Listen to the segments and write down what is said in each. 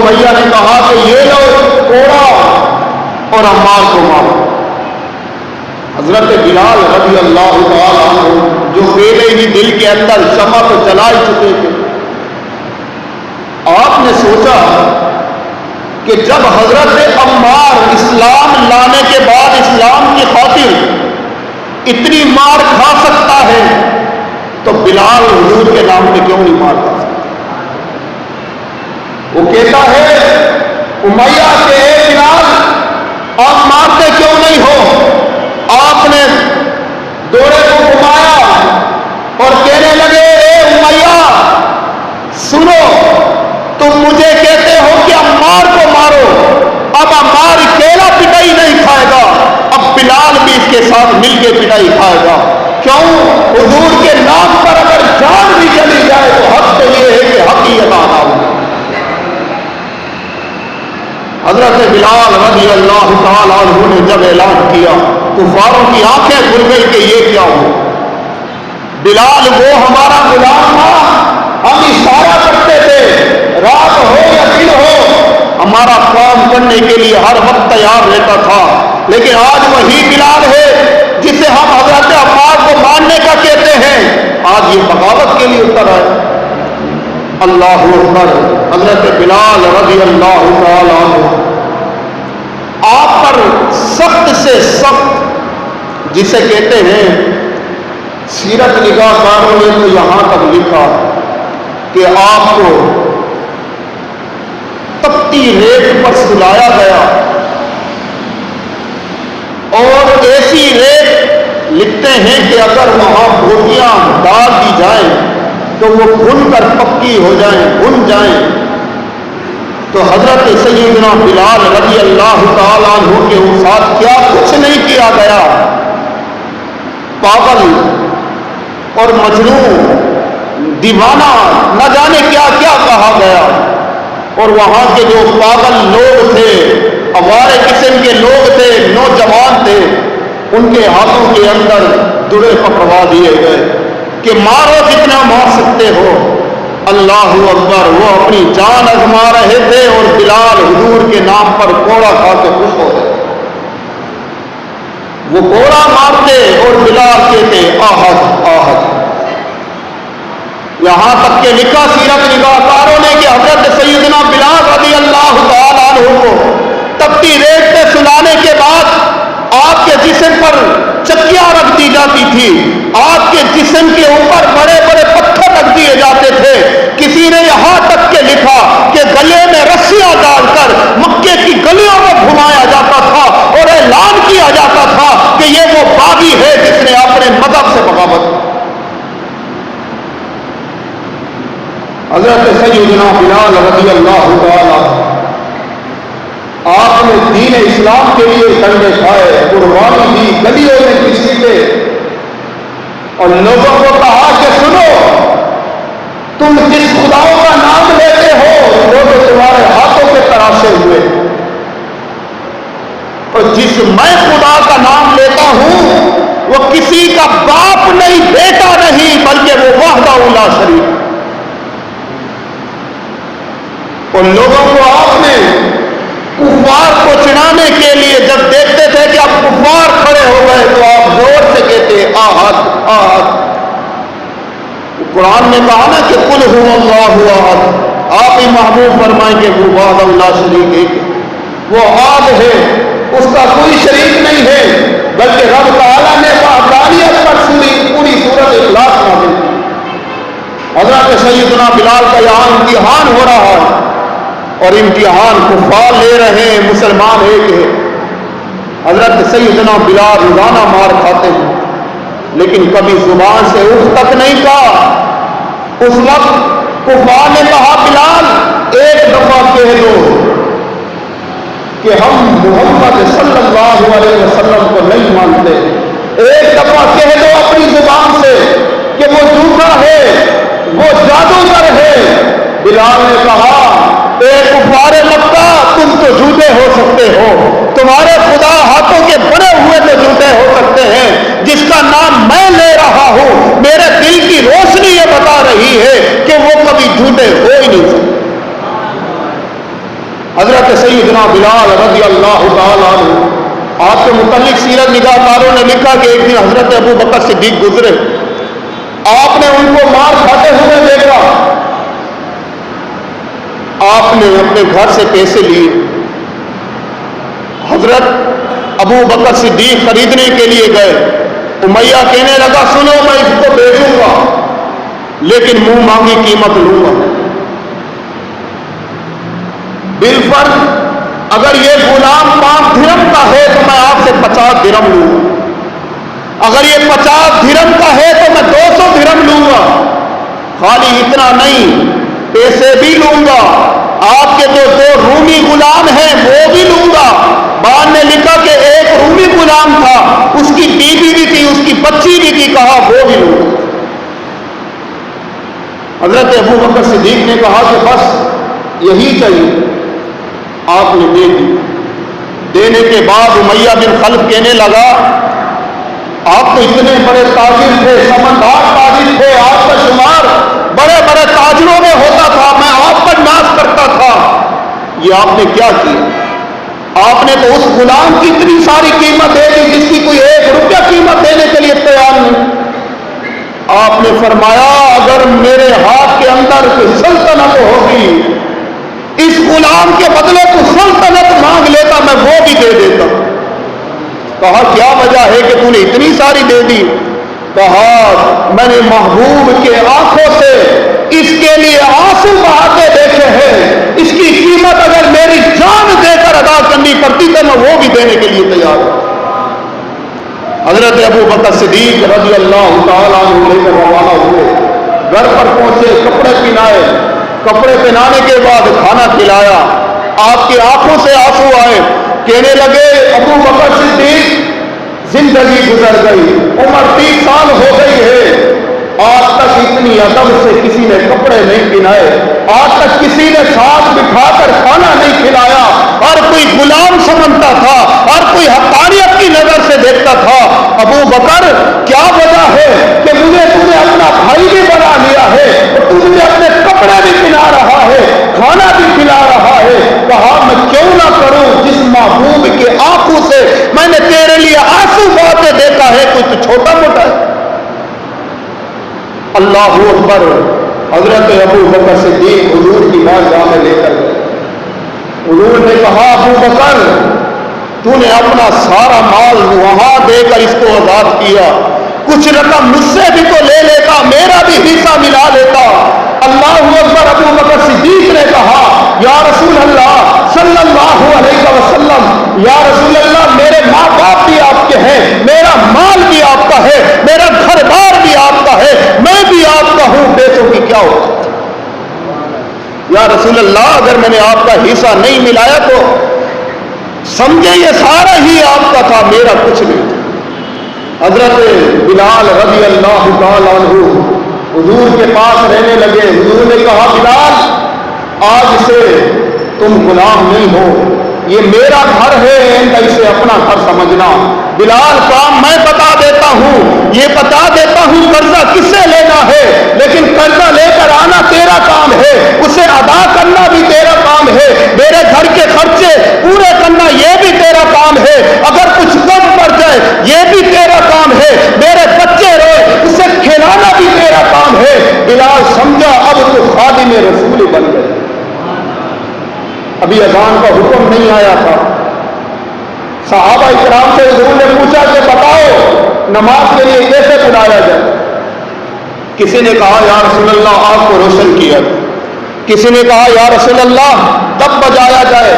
امیہ نے کہا کہ یہ لو کوڑا اور عمار کو مارو۔ حضرت بلال رضی اللہ تعالیٰ عنہ جو پہلے ہی دل کے اندر شمع کو جلا چکے تھے، آپ نے سوچا کہ جب حضرت عمار اسلام لانے کے بعد اسلام کی خاطر اتنی مار کھا سکتا ہے تو بلال حضور کے نام پہ کیوں نہیں مار کھا سکتا؟ وہ کہتا ہے امیہ کے بلال آپ مارتے کیوں نہیں ہو؟ آپ نے دوڑے کو گھمایا اور کہنے لگے اے امیہ سنو، تم مجھے کہتے ہو کہ عمار کو مارو، اب عمار اکیلا پٹائی نہیں کھائے گا، اب بلال بھی اس کے ساتھ مل کے پٹائی کھائے گا۔ کیوں؟ حضور کے نام پر اگر جان بھی چلی جائے تو حق تو یہ ہے کہ حق ہی ادا نہ ہو۔ حضرت بلال رضی اللہ تعالیٰ عنہ نے جب اعلان کیا کفاروں کی آنکھیں کھل گئی کہ یہ کیا ہو۔ بلال وہ ہمارا غلام تھا، ہم اشارہ کرتے تھے، رات ہو یا دن ہو ہمارا کام کرنے کے لیے ہر وقت تیار رہتا تھا، لیکن آج وہی بلال ہے جسے ہم حضرت عمار کو ماننے کا کہتے ہیں، آج یہ بغاوت کے لیے اتر آئے۔ اللہ اکبر۔ حضرت بلال رضی اللہ تعالیٰ عنہ آپ پر سخت سے سخت، جسے کہتے ہیں سیرت نگاہ کاروں نے تو یہاں تک لکھا کہ آپ کو تپتی ریت پر سلایا گیا، اور ایسی ریت لکھتے ہیں کہ اگر وہاں بوٹیاں ڈال دی جائیں تو وہ بھن کر پکی ہو جائیں، بھن جائیں۔ تو حضرت سیدنا بلال رضی اللہ تعالیٰ عنہ کے ساتھ کیا کچھ نہیں کیا گیا، پاگل اور مجنون دیوانہ نہ جانے کیا کیا کہا گیا، اور وہاں کے جو پاگل لوگ تھے، اوارے قسم کے لوگ تھے، نوجوان تھے، ان کے ہاتھوں کے اندر درے پکڑوا دیے گئے کہ مارو جتنا مار سکتے ہو۔ اللہ اکبر۔ وہ اپنی جان آزما رہے تھے اور بلال حضور کے نام پر کوڑا کھا کے خوش ہو رہے تھے۔ وہ کوڑا مارتے اور بلال کہتے آہد آہد۔ یہاں تک کہ لکھا سیرت نگاہ کاروں نے کہ حضرت سیدنا بلال رضی اللہ تعالیٰ عنہ کو تپتی ریت پہ سلانے کے بعد آپ کے جسم پر چکیاں رکھ دی جاتی تھی، آپ کے جسم کے اوپر بڑے بڑے پتھر رکھ دیے جاتے تھے۔ کسی نے یہاں تک کہ لکھا کہ گلے میں رسیاں ڈال کر مکے کی گلیوں میں گھمایا جاتا تھا اور اعلان کیا جاتا تھا کہ یہ وہ باغی ہے جس نے اپنے مذہب سے بغاوت کی۔ حضرت سیدنا بلال رضی اللہ تعالیٰ آپ نے دین اسلام کے لیے کنڈے کھائے، قربانی دی، گلیوں میں گھسیٹے اور لوگوں کو کہا کہ سنو، تم جس خداؤں کا نام لیتے ہو وہ تو تمہارے ہاتھوں کے تراشے ہوئے، اور جس میں خدا کا نام لیتا ہوں وہ کسی کا باپ نہیں، بیٹا نہیں، بلکہ وہ وحدہ لا شریک۔ اور لوگوں کو آپ نے کفار کو چڑھانے کے لیے جب دیکھتے تھے کہ اب کفار کھڑے ہو گئے تو آپ زور سے کہتے آہد آہد۔ قرآن نے کہا نا کہ قل هو اللہ احد، آپ ہی محبوب فرمائیں کہ وہ وحدہ لا شریک ہے، وہ احد ہے، اس کا کوئی شریک نہیں ہے، بلکہ رب تعالیٰ نے وحدانیت پر پوری سورۃ اخلاص نازل کی۔ حضرت سیدنا بلال کا یہاں امتحان ہو رہا ہے، اور امتحان کفار لے رہے ہیں، مسلمان ایک ہے۔ حضرت سیدنا بلال روزانہ مار کھاتے ہیں لیکن کبھی زبان سے اف تک نہیں کہا۔ اس وقت کفار نے کہا بلال ایک دفعہ کہہ دو کہ ہم محمد صلی اللہ علیہ وسلم کو نہیں مانتے، ایک دفعہ کہہ دو اپنی زبان سے کہ وہ جھوٹا ہے، وہ جادوگر ہے۔ بلال نے کہا اے کفار مکہ، تم تو جھوٹے ہو سکتے ہو، تمہارے خدا ہاتھوں کے بڑے ہوئے تو جھوٹے ہو سکتے ہیں، جس کا نام میں لے رہا ہوں میرے دل کی روشنی یہ بتا رہی ہے کہ وہ کبھی جھوٹے ہو ہی نہیں سکتے۔ حضرت سیدنا بلال رضی اللہ تعالیٰ عنہ، آپ کے متعلق سیرت نگاہ کاروں نے لکھا کہ ایک دن حضرت ابو بکر صدیق گزرے، آپ نے ان کو مار کھاتے ہوئے دیکھا، آپ نے اپنے گھر سے پیسے لیے، حضرت ابو بکر صدیق خریدنے کے لیے گئے، امیہ کہنے لگا سنو میں اس کو بیچوں گا لیکن منہ مانگی قیمت لوں گا، بالفرض اگر یہ غلام 5 درہم کا ہے تو میں آپ سے 50 درہم لوں گا، اگر یہ 50 درہم کا ہے تو میں 200 درہم لوں گا، خالی اتنا نہیں پیسے بھی لوں گا، آپ کے جو 2 رومی غلام ہیں وہ بھی لوں گا۔ بعد نے لکھا کہ ایک رومی غلام تھا، اس کی بیوی بھی تھی، اس کی بچی بھی تھی، کہا وہ بھی لوں گا۔ حضرت ابو بکر صدیق نے کہا کہ بس یہی چاہیے، آپ نے دے دی۔ دینے کے بعد امیہ بن خلف کہنے لگا آپ تو اتنے بڑے تاجر تھے، سمندار تاجر تھے، آپ کا شمار بڑے بڑے تاجروں میں ہوتا تھا، میں آپ پر ناز کرتا تھا، یہ آپ نے کیا کیا؟ آپ نے تو اس غلام کی اتنی ساری قیمت دے دی جس کی کوئی 1 روپیہ قیمت دینے کے لیے تیار نہیں۔ آپ نے فرمایا اگر میرے ہاتھ کے اندر کوئی سلطنت ہوگی، اس غلام کے بدلے تو سلطنت مانگ لیتا، میں وہ بھی دے دیتا۔ کہا کیا وجہ ہے کہ تو نے اتنی ساری دے دی؟ کہا میں نے محبوب کے آنکھوں سے اس کے لیے آنسو بہاتے دیکھے ہیں، اس کی قیمت اگر میری جان دے کر ادا کرنی پڑتی تو میں وہ بھی دینے کے لیے تیار ہوں۔ حضرت ابو بکر صدیق رضی اللہ تعالیٰ عنہ لے کر روانہ ہوئے، گھر پر پہنچے، کپڑے پہنائے، کپڑے پہنانے کے بعد کھانا کھلایا، آپ کی آنکھوں سے آنسو آئے، کہنے لگے ابو بکر صدیق زندگی گزر گئی، عمر 30 سال ہو گئی ہے، آج تک اتنی ادب سے کسی نے کپڑے نہیں پہنائے، آج تک کسی نے ساتھ بٹھا کر کھانا نہیں کھلایا، ہر کوئی غلام سمجھتا تھا، ہر کوئی حقانیت کی نظر سے دیکھتا تھا۔ ابو بکر کیا وجہ ہے کہ مجھے تم نے اپنا بھائی بھی بنا لیا ہے اور تم مجھے اپنے کپڑے بھی پہنا رہا ہے، کھانا بھی کھلا رہا ہے؟ کہا میں کیوں نہ کروں جس محبوب کے آنکھوں سے میں نے تیرے لیے آنسو بہاتے دیکھا ہے، کوئی تو چھوٹا موٹا ہے؟ اللہ اکبر۔ حضرت ابو بکر صدیق حضور کی بارگاہ میں لے کر گئے، حضور نے کہا ابو بکر تو نے اپنا سارا مال وہاں دے کر اس کو آزاد کیا، کچھ رقم مجھ سے بھی تو لے لیتا، میرا بھی حصہ ملا لیتا۔ اللہ اکبر۔ ابو بکر صدیق نے کہا یا رسول اللہ صلی اللہ علیہ وسلم، یا رسول اللہ میرے ماں باپ بھی آپ کے ہیں، میرا مال بھی آپ کا ہے، میرا گھر بار بھی آپ کا ہے، میں بھی آپ کا ہوں، بیٹوں کی کیا ہو؟ یا رسول اللہ اگر میں نے آپ کا حصہ نہیں ملایا تو سمجھے یہ سارا ہی آپ کا تھا، میرا کچھ نہیں تھا۔ حضرت بلال رضی اللہ تعالیٰ عنہ حضور کے پاس رہنے لگے، حضور نے کہا بلال آج سے تم غلام نہیں ہو، یہ میرا گھر ہے، اسے اپنا گھر سمجھنا۔ بلال کام میں بتا دیتا ہوں، یہ بتا دیتا ہوں قرضہ کس سے لینا ہے، لیکن قرضہ لے کر آنا تیرا کام ہے، اسے ادا کرنا بھی تیرا کام ہے، میرے گھر کے خرچے پورے کرنا یہ بھی تیرا کام ہے، اگر کچھ کم پڑ جائے یہ بھی تیرا کام ہے، میرے بچے روئے اسے کھلانا بھی تیرا کام ہے۔ بلال سمجھا اب تو خادم رسول بن گئے۔ ابھی اذان کا حکم نہیں آیا تھا، صحابہ اکرام سے حضور نے پوچھا کہ بتاؤ نماز کے لیے کیسے بلایا جائے؟ کسی نے کہا یا رسول اللہ آگ کو روشن کیا، کسی نے کہا یا رسول اللہ تب بجایا جائے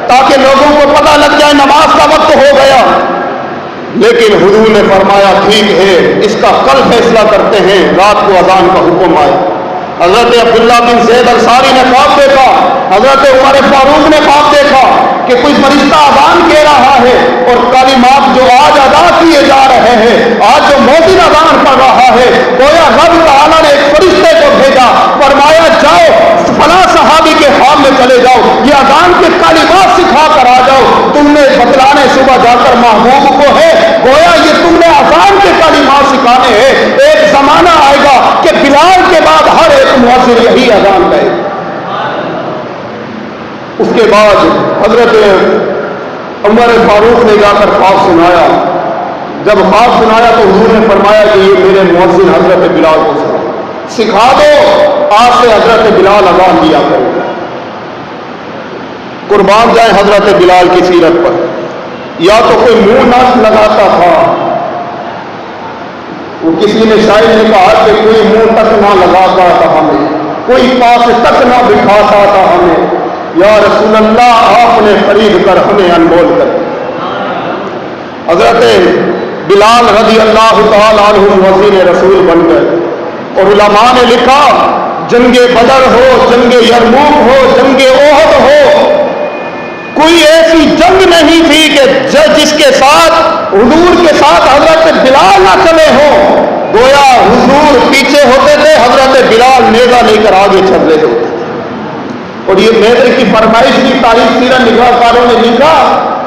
تاکہ لوگوں کو پتہ لگ جائے نماز کا وقت ہو گیا، لیکن حضور نے فرمایا ٹھیک ہے اس کا کل فیصلہ کرتے ہیں، رات کو اذان کا حکم آئے۔ حضرت عبداللہ بن زید انصاری نے خواب دیکھا، حضرت عمر فاروق نے خواب دیکھا کہ کوئی فرشتہ اذان کہہ رہا ہے اور کلمات جو آج ادا کیے جا رہے ہیں، آج جو مؤذن اذان پڑھ رہا ہے، گویا رب تعالیٰ نے ایک فرشتے کو بھیجا، فرمایا جاؤ فلاں صحابی کے خواب میں چلے جاؤ، یہ اذان کے کلمات سکھا کر آ جاؤ، تم نے بتلانے صبح جا کر محبوب کو ہے، گویا یہ تم نے اذان کے کلمات سکھانے ہیں۔ ایک زمانہ آئے گا کہ بلال کے بعد ہر ایک مؤذن یہی اذان کہے۔ اس کے بعد حضرت عمر فاروق نے جا کر خواب سنایا. جب خواب سنایا تو حضور نے فرمایا کہ یہ میرے مؤذن حضرت بلال کو سکھا دو, آج سے حضرت بلال اذان دیا کرے. قربان جائیں حضرت بلال کی سیرت پر. یا تو کوئی منہ نہ لگاتا تھا, وہ کسی نے شاعر نے کہا کہ کوئی منہ تک نہ لگاتا تھا ہمیں, کوئی پاس تک نہ بٹھاتا تھا ہمیں. یا رسول اللہ آپ نے خرید کر ہمیں انمول کر. حضرت بلال رضی اللہ تعالی عنہ وزیر رسول بن گئے. اور علماء نے لکھا جنگ بدر ہو, جنگ یرموک ہو, جنگ احد ہو, کوئی ایسی جنگ نہیں تھی کہ جس کے ساتھ حضور کے ساتھ حضرت بلال نہ چلے ہوں. گویا حضور پیچھے ہوتے تھے, حضرت بلال نیزہ لے کر آگے چل رہے ہوتے تھے. اور یہ نیزے کی فرمائش کی تاریخ سیرت نگاہ کاروں نے لکھا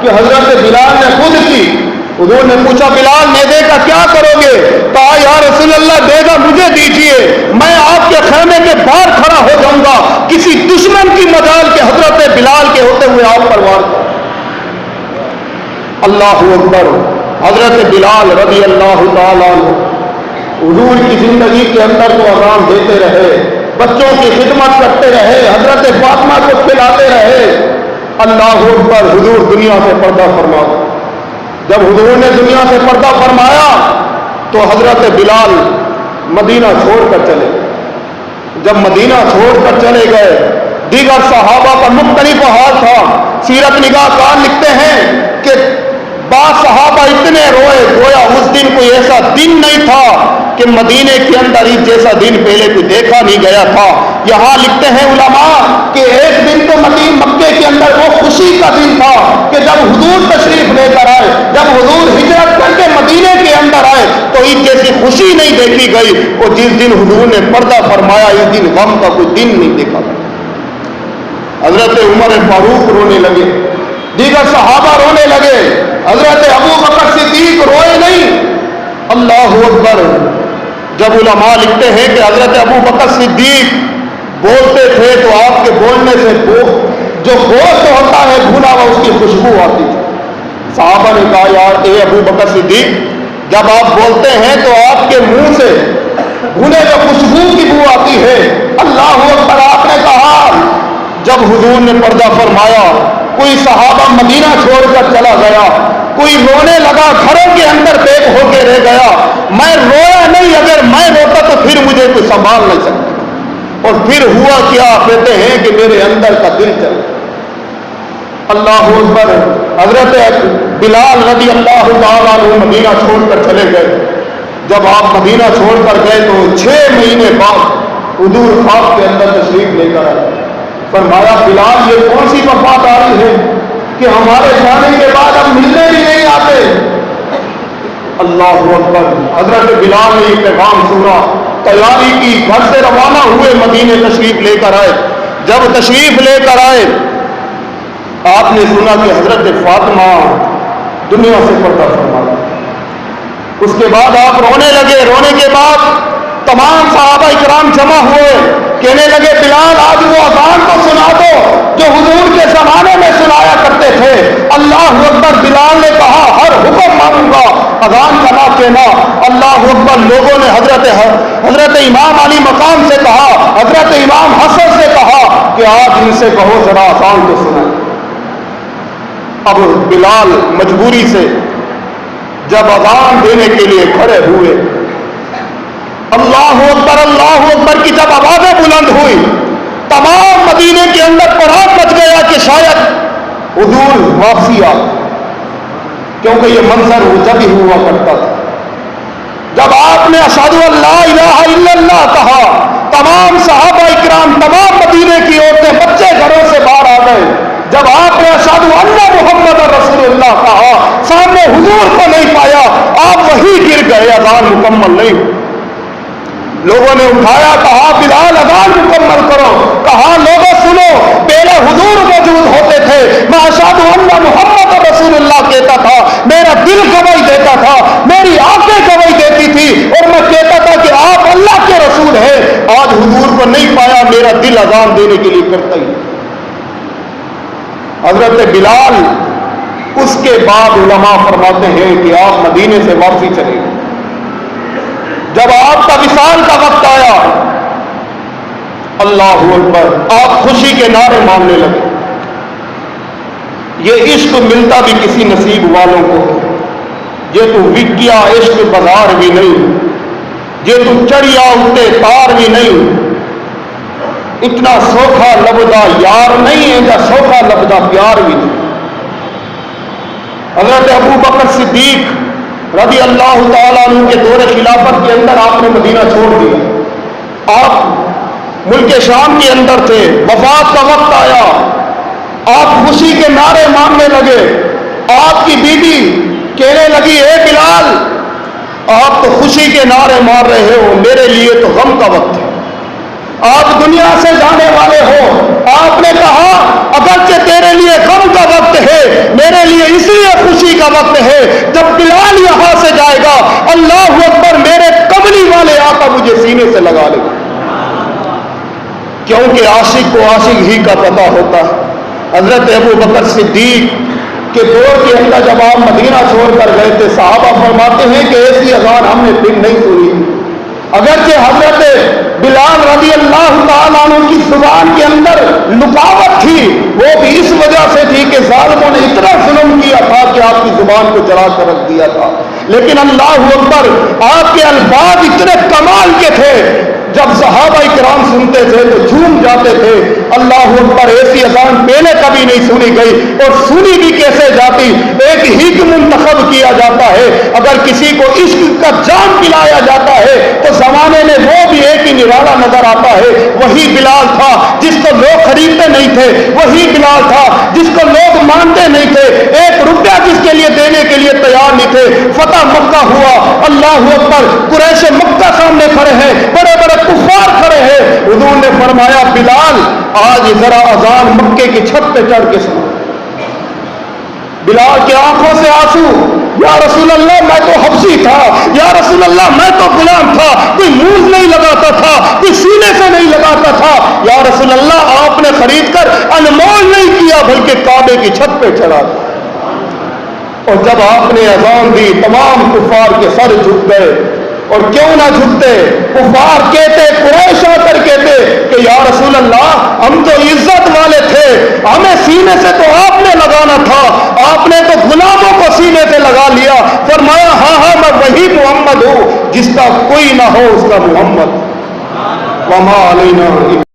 کہ حضرت بلال نے خود کی. حضور نے پوچھا بلال نیزے کا کیا کرو گے؟ کہا یا رسول اللہ نیزہ مجھے دیجئے, میں آپ کے خیمے کے باہر کھڑا ہو جاؤں گا, کسی دشمن کی مجال کے حضرت بلال کے ہوتے ہوئے آپ پر وار کریں. اللہ اکبر. حضرت بلال رضی اللہ تعالیٰ عنہ حضور کی زندگی کے اندر تو اذان دیتے رہے, بچوں کی خدمت کرتے رہے, حضرت فاطمہ کو کھلاتے رہے. اللہ اکبر. حضور دنیا سے پردہ فرما گئے. جب حضور نے دنیا سے پردہ فرمایا تو حضرت بلال مدینہ چھوڑ کر چلے. جب مدینہ چھوڑ کر چلے گئے, دیگر صحابہ کا مختلف حال تھا. سیرت نگاہ کار لکھتے ہیں کہ بعض صحابہ اتنے روئے, گویا اس دن کوئی ایسا دن نہیں تھا کہ مدینے کے اندر اس جیسا دن پہلے کوئی دیکھا نہیں گیا تھا. یہاں لکھتے ہیں علماء کہ ایک دن تو مکے کے اندر وہ خوشی کا دن تھا کہ جب حضور تشریف لے کر آئے, جب حضور ہجرت کر کے مدینے کے اندر آئے تو اس جیسی خوشی نہیں دیکھی گئی. اور جس دن حضور نے پردہ فرمایا اس دن غم کا کوئی دن نہیں دیکھا گیا. حضرت عمر فاروق رونے لگے, دیگر صحابہ رونے لگے, حضرت ابو بکر صدیق روئے نہیں. اللہ اکبر. جب علماء لکھتے ہیں کہ حضرت ابو بکر صدیق بولتے تھے تو آپ کے بولنے سے جو گوشت ہوتا ہے بھونا ہوا اس کی خوشبو آتی تھی. صحابہ نے کہا یار اے ابو بکر صدیق, جب آپ بولتے ہیں تو آپ کے منہ سے بھونے جو خوشبو کی بو آتی ہے. اللہ اکبر. آپ نے کہا جب حضور نے پردہ فرمایا کوئی صحابہ مدینہ چھوڑ کر چلا گیا, کوئی رونے لگا, گھروں کے اندر بیگ ہو کے رہ گیا. میں رویا نہیں, اگر میں روتا تو پھر مجھے کوئی سنبھال نہیں سکتا. اور پھر ہوا کیا, کہتے ہیں کہ میرے اندر کا دل چل. اللہ اکبر. حضرت بلال رضی اللہ تعالیٰ عنہ مدینہ چھوڑ کر چلے گئے. جب آپ مدینہ چھوڑ کر گئے تو 6 مہینے بعد حضور خواب کے اندر تشریف لے کر آئے. فرمایا بلال یہ کون سی وفاداری ہے کہ ہمارے جانے کے بعد اب ملنے بھی نہیں آتے. اللہ اکبر. حضرت بلال نے یہ پیغام سنا, تیاری کی, گھر سے روانہ ہوئے, مدینے تشریف لے کر آئے. جب تشریف لے کر آئے آپ نے سنا کہ حضرت فاطمہ دنیا سے پردہ فرما گئی. اس کے بعد آپ رونے لگے. رونے کے بعد تمام صحابہ اکرام جمع ہوئے, کہنے لگے بلال آج وہ اذان کو سنا دو جو حضور کے زمانے میں سنایا کرتے تھے. اللہ اکبر. بلال نے کہا ہر حکم مانوں گا, اذان کا نہ کہنا. اللہ اکبر. لوگوں نے حضرت امام علی مقام سے کہا, حضرت امام حسن سے کہا کہ آج ان سے کہو ذرا اذان کو سنائیں. اب بلال مجبوری سے جب اذان دینے کے لیے کھڑے ہوئے, اللہ اکبر اللہ اکبر کی جب آوازیں بلند ہوئی, تمام مدینے کے اندر پڑاؤ مچ گیا کہ شاید حضور واپسی آ, کیونکہ یہ منظر وہ جب ہی ہوا کرتا تھا. جب آپ نے اشہد ان لا الہ الا اللہ کہا, تمام صحابہ اکرام, تمام مدینے کی عورتیں, بچے گھروں سے باہر آ گئے. جب آپ نے اشہد ان محمد رسول اللہ کہا, سامنے حضور کو نہیں پایا, آپ وہی گر گئے, اذان مکمل نہیں ہوئی. لوگوں نے اٹھایا, کہا بلال اذان مکمل کرو. کہا لوگوں سنو, پہلے حضور موجود ہوتے تھے, میں اشہد ان محمد رسول اللہ کہتا تھا, میرا دل گواہی دیتا تھا, میری آنکھیں گواہی دیتی تھی, اور میں کہتا تھا کہ آپ اللہ کے رسول ہیں. آج حضور کو نہیں پایا, میرا دل اذان دینے کے لیے کرتا ہی. حضرت بلال اس کے بعد علماء فرماتے ہیں کہ آپ مدینے سے واپسی چلے گئے. جب آپ کا وصال کا وقت آیا، اللہ اکبر، آپ خوشی کے نعرے مارنے لگے. یہ عشق ملتا بھی کسی نصیب والوں کو ہے. یہ تو وکیا عشق بازار بھی نہیں، یہ تو چڑیا اٹھتے تار بھی نہیں. اتنا سوکھا لبدا یار نہیں ہے، یا سوکھا لبدا پیار بھی نہیں. حضرت ابو بکر صدیق رضی اللہ تعالیٰ عنہ کے دور خلافت کے اندر آپ نے مدینہ چھوڑ دیا. آپ ملک شام کے اندر تھے، وفات کا وقت آیا، آپ خوشی کے نعرے مارنے لگے. آپ کی بیوی کہنے لگی، اے بلال، آپ تو خوشی کے نعرے مار رہے ہو، میرے لیے تو غم کا وقت ہے، آپ دنیا سے جانے والے ہو. آپ نے کہا، اگرچہ تیرے لیے غم کا وقت ہے، میرے لیے اس لیے خوشی کا وقت ہے. جب بلال یہاں سے جائے گا، اللہ اکبر، میرے کملی والے آقا مجھے سینے سے لگا لے گا. کیونکہ عاشق کو عاشق ہی کا پتہ ہوتا ہے. حضرت ابو بکر صدیق کے دور کے اندر جب آپ مدینہ چھوڑ کر گئے تھے، صحابہ فرماتے ہیں کہ ایسی اذان ہم نے پھر نہیں سنی. اگرچہ حضرت بلال رضی اللہ تعالیٰ عنہ کی زبان کے اندر لکاوٹ تھی، وہ بھی اس وجہ سے تھی کہ ظالموں نے اتنا ظلم کیا تھا کہ آپ کی زبان کو جلا کر رکھ دیا تھا. لیکن اللہ اکبر، آپ کے الفاظ اتنے کمال کے تھے، جب صحابہ کرام سنتے تھے تو جھوم جاتے تھے. اللہ اکبر، ایسی اذان پہلے کبھی نہیں سنی گئی، اور سنی بھی کیسے جاتی. ایک ہی کو منتخب کیا جاتا ہے. اگر کسی کو عشق کا جام پلایا جاتا ہے تو زمانے میں وہ بھی ایک ہی نرالا نظر آتا ہے. وہی بلال تھا جس کو لوگ خریدتے نہیں تھے، وہی بلال تھا جس کو لوگ مانتے نہیں تھے، ایک روپیہ جس کے لیے دینے کے لیے تیار نہیں تھے. فتح مکہ ہوا، اللہ اکبر، قریش مکہ سامنے کھڑے ہیں، بڑے بڑے کفار کھڑے ہیں. حضور نے فرمایا، بلال آج ذرا اذان مکے کی چھت پہ چڑھ کے سنا. بلال کی آنکھوں سے آنسو، یا رسول اللہ میں تو حبشی تھا، یا رسول اللہ میں تو غلام تھا، کوئی موز نہیں لگاتا تھا، کوئی سینے سے نہیں لگاتا تھا. یا رسول اللہ آپ نے خرید کر انمول نہیں کیا بلکہ کعبے کی چھت پہ چڑھا. اور جب آپ نے اذان دی، تمام کفار کے سر جھک گئے. اور کیوں نہ جھکتے؟ کفار کہتے، قریش آ کر کہتے کہ یا رسول اللہ ہم تو عزت والے تھے، ہمیں سینے سے تو آپ نے لگانا تھا، آپ نے تو غلاموں کو سینے سے لگا لیا. فرمایا، ہاں ہاں میں وہی محمد ہوں جس کا کوئی نہ ہو اس کا محمد. وما علینا